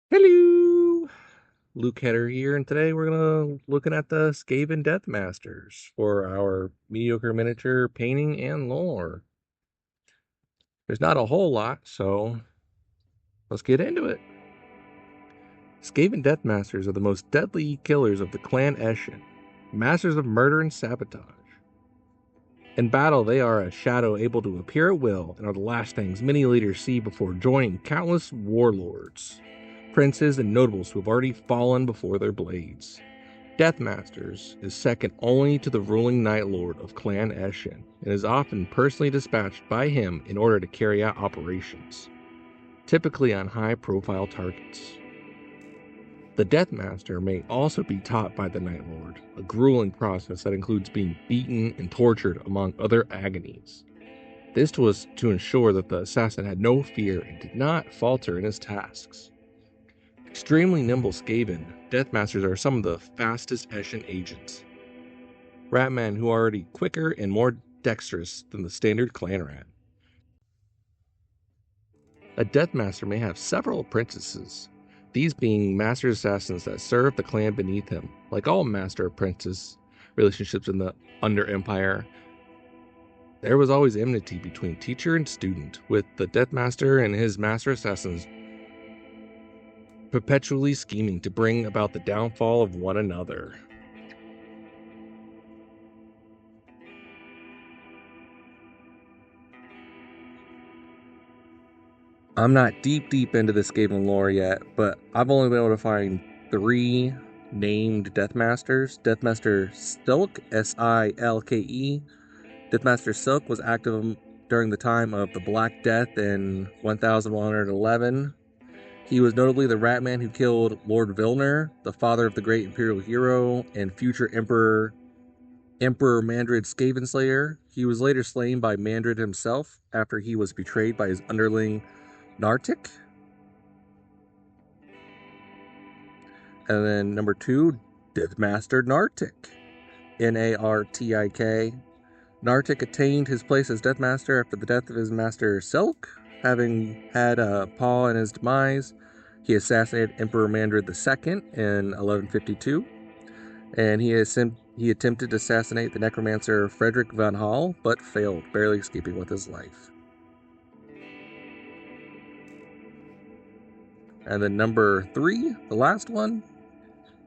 Hello, Luke Header here, and today we're looking at the Skaven Deathmasters for our mediocre miniature painting and lore. There's not a whole lot, so let's get into it. Skaven Deathmasters are the most deadly killers of the clan Eshin, masters of murder and sabotage. In battle, they are a shadow able to appear at will and are the last things many leaders see before joining countless warlords, princes, and notables who have already fallen before their blades. Deathmasters is second only to the ruling Night Lord of Clan Eshin, and is often personally dispatched by him in order to carry out operations, typically on high-profile targets. The Deathmaster may also be taught by the Night Lord, a grueling process that includes being beaten and tortured among other agonies. This was to ensure that the assassin had no fear and did not falter in his tasks. Extremely nimble Skaven, Deathmasters are some of the fastest Eshin agents. Ratmen who are already quicker and more dexterous than the standard clan rat. A Deathmaster may have several apprentices, these being master assassins that serve the clan beneath him. Like all master-apprentice relationships in the Under Empire, there was always enmity between teacher and student, with the Deathmaster and his master assassins perpetually scheming to bring about the downfall of one another. I'm not deep into this Skaven lore yet, but I've only been able to find 3 named Deathmasters. Deathmaster Silk, S-I-L-K-E. Deathmaster Silk was active during the time of the Black Death in 1111. He was notably the Ratman who killed Lord Vilner, the father of the great Imperial hero and future Emperor Mandred Skaven Slayer. He was later slain by Mandred himself after he was betrayed by his underling Nartik. And then number 2, Deathmaster Nartik, N-A-R-T-I-K. Nartik attained his place as Deathmaster after the death of his master Selk. Having had a paw in his demise, he assassinated Emperor Mandred II in 1152, and he attempted to assassinate the necromancer Frederick von Hall, but failed, barely escaping with his life. And then number 3, the last one,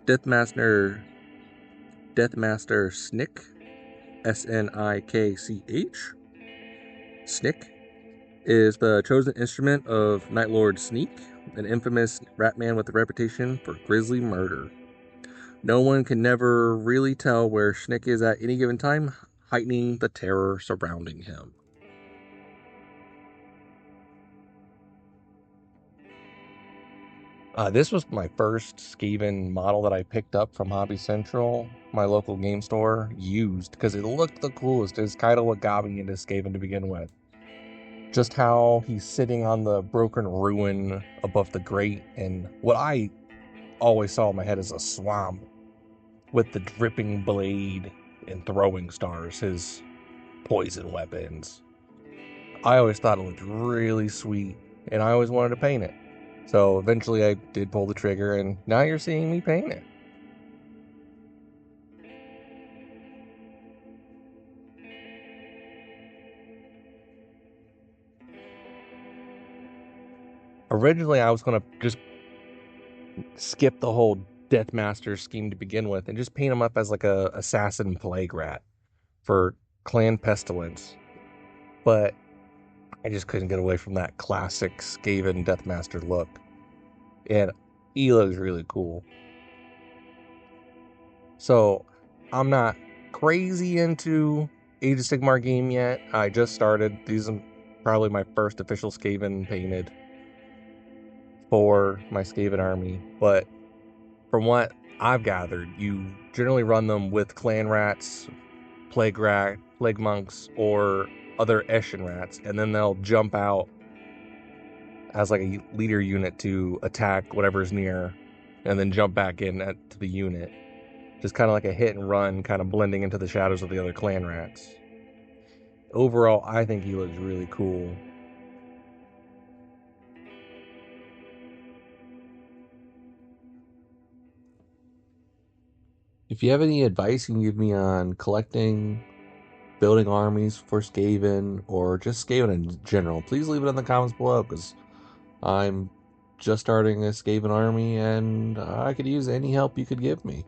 Deathmaster Snick, S-N-I-K-C-H. Snick is the chosen instrument of Night Lord Sneak, an infamous ratman with a reputation for grisly murder. No one can never really tell where Snick is at any given time, heightening the terror surrounding him. This was my first Skaven model that I picked up from Hobby Central, my local game store, used, because it looked the coolest. It's kind of what got me into Skaven to begin with. Just how he's sitting on the broken ruin above the grate, and what I always saw in my head is a swamp with the dripping blade and throwing stars, his poison weapons. I always thought it looked really sweet, and I always wanted to paint it. So eventually I did pull the trigger, and now you're seeing me paint it. Originally I was going to just skip the whole Deathmaster scheme to begin with and just paint him up as like a assassin plague rat for Clan Pestilence. But I just couldn't get away from that classic Skaven Deathmaster look. And he looks really cool. So I'm not crazy into Age of Sigmar game yet. I just started. These are probably my first official Skaven painted for my Skaven army. But from what I've gathered, you generally run them with clan rats, plague monks, or other Eshin rats, and then they'll jump out as like a leader unit to attack whatever's near, and then jump back in to the unit. Just kind of like a hit and run, kind of blending into the shadows of the other clan rats. Overall, I think he looks really cool. If you have any advice you can give me on collecting, building armies for Skaven, or just Skaven in general, please leave it in the comments below, because I'm just starting a Skaven army and I could use any help you could give me.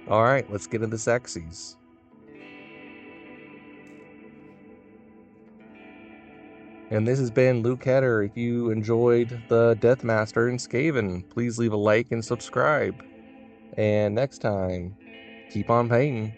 Alright, let's get into the sexies. And this has been Luke Header. If you enjoyed the Deathmaster and Skaven, please leave a like and subscribe. And next time, keep on painting.